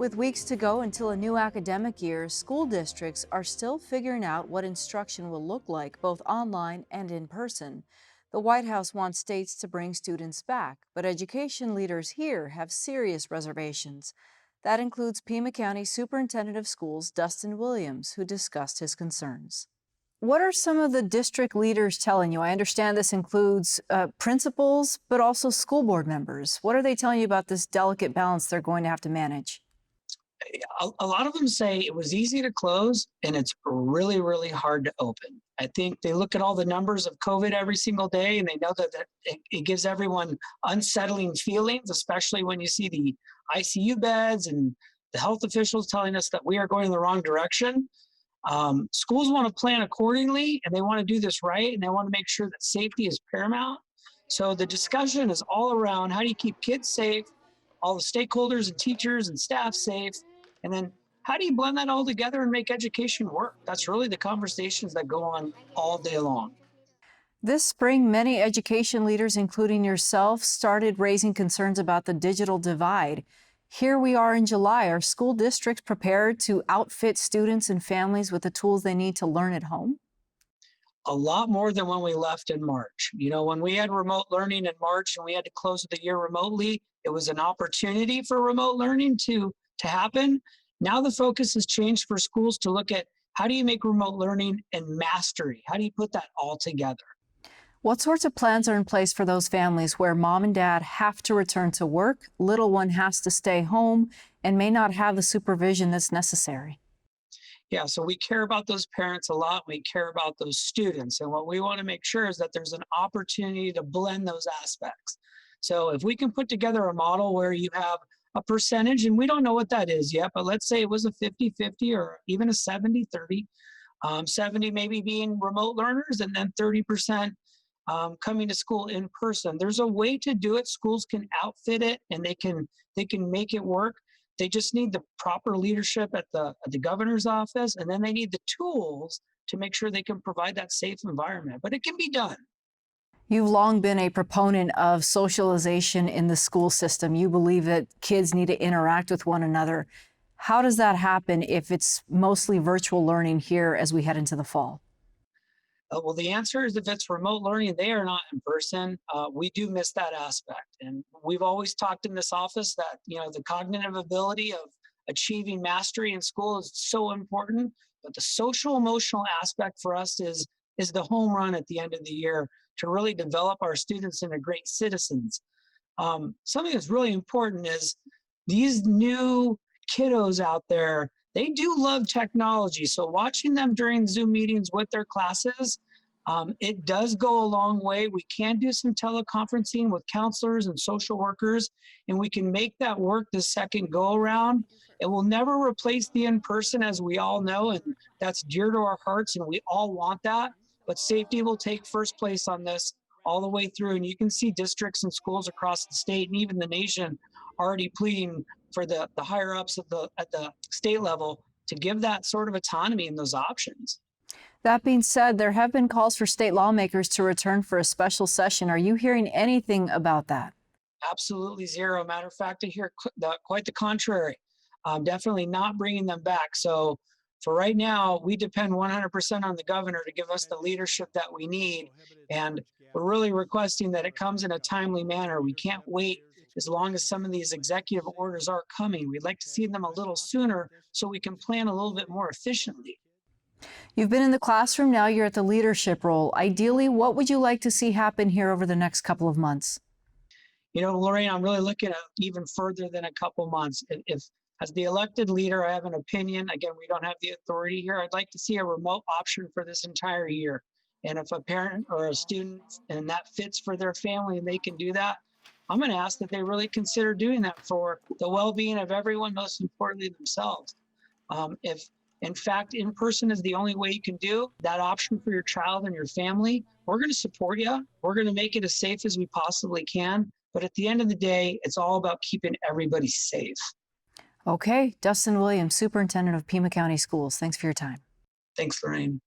With weeks to go until a new academic year, school districts are still figuring out what instruction will look like, both online and in person. The White House wants states to bring students back, but education leaders here have serious reservations. That includes Pima County Superintendent of Schools Dustin Williams, who discussed his concerns. What are some of the district leaders telling you? I understand this includes principals, but also school board members. What are they telling you about this delicate balance they're going to have to manage? A lot of them say it was easy to close and it's really, really hard to open. I think they look at all the numbers of COVID every single day and they know that it gives everyone unsettling feelings, especially when you see the ICU beds and the health officials telling us that we are going in the wrong direction. Schools want to plan accordingly and they want to do this right and they want to make sure that safety is paramount. So the discussion is all around how do you keep kids safe, all the stakeholders and teachers and staff safe, and then how do you blend that all together and make education work? That's really the conversations that go on all day long. This spring, many education leaders, including yourself, started raising concerns about the digital divide. Here we are in July. Are school districts prepared to outfit students and families with the tools they need to learn at home? A lot more than when we left in March. You know, when we had remote learning in March and we had to close the year remotely, it was an opportunity for remote learning to happen. Now the focus has changed for schools to look at how do you make remote learning and mastery? How do you put that all together? What sorts of plans are in place for those families where mom and dad have to return to work, little one has to stay home, and may not have the supervision that's necessary? Yeah, so we care about those parents a lot. We care about those students. And what we want to make sure is that there's an opportunity to blend those aspects. So if we can put together a model where you have a percentage, and we don't know what that is yet, but let's say it was a 50-50 or even a 70-30, 70 maybe being remote learners and then 30% coming to school in person. There's a way to do it. Schools can outfit it and they can make it work. They just need the proper leadership at the governor's office, and then they need the tools to make sure they can provide that safe environment. But it can be done. You've long been a proponent of socialization in the school system. You believe that kids need to interact with one another. How does that happen if it's mostly virtual learning here as we head into the fall? Well, the answer is if it's remote learning, they are not in person. We do miss that aspect. And we've always talked in this office that, you know, the cognitive ability of achieving mastery in school is so important. But the social emotional aspect for us is the home run at the end of the year to really develop our students into great citizens. Something that's really important is these new kiddos out there, they do love technology. So watching them during Zoom meetings with their classes, it does go a long way. We can do some teleconferencing with counselors and social workers, and we can make that work the second go around. It will never replace the in-person, as we all know, and that's dear to our hearts, and we all want that. But safety will take first place on this all the way through. And you can see districts and schools across the state and even the nation already pleading for the higher ups at the state level to give that sort of autonomy and those options. That being said, there have been calls for state lawmakers to return for a special session. Are you hearing anything about that? Absolutely zero. Matter of fact, I hear quite the contrary. Definitely not bringing them back. So for right now, we depend 100% on the governor to give us the leadership that we need. And we're really requesting that it comes in a timely manner. We can't wait as long as some of these executive orders are coming. We'd like to see them a little sooner so we can plan a little bit more efficiently. You've been in the classroom, now you're at the leadership role. Ideally, what would you like to see happen here over the next couple of months? You know, Lorraine, I'm really looking at even further than a couple months. If as the elected leader, I have an opinion. Again, we don't have the authority here. I'd like to see a remote option for this entire year. And if a parent or a student and that fits for their family and they can do that, I'm going to ask that they really consider doing that for the well-being of everyone, most importantly themselves. If in fact in person is the only way you can do that option for your child and your family, we're going to support you. We're going to make it as safe as we possibly can. But at the end of the day, it's all about keeping everybody safe. Okay, Dustin Williams, Superintendent of Pima County Schools. Thanks for your time. Thanks, Lorraine.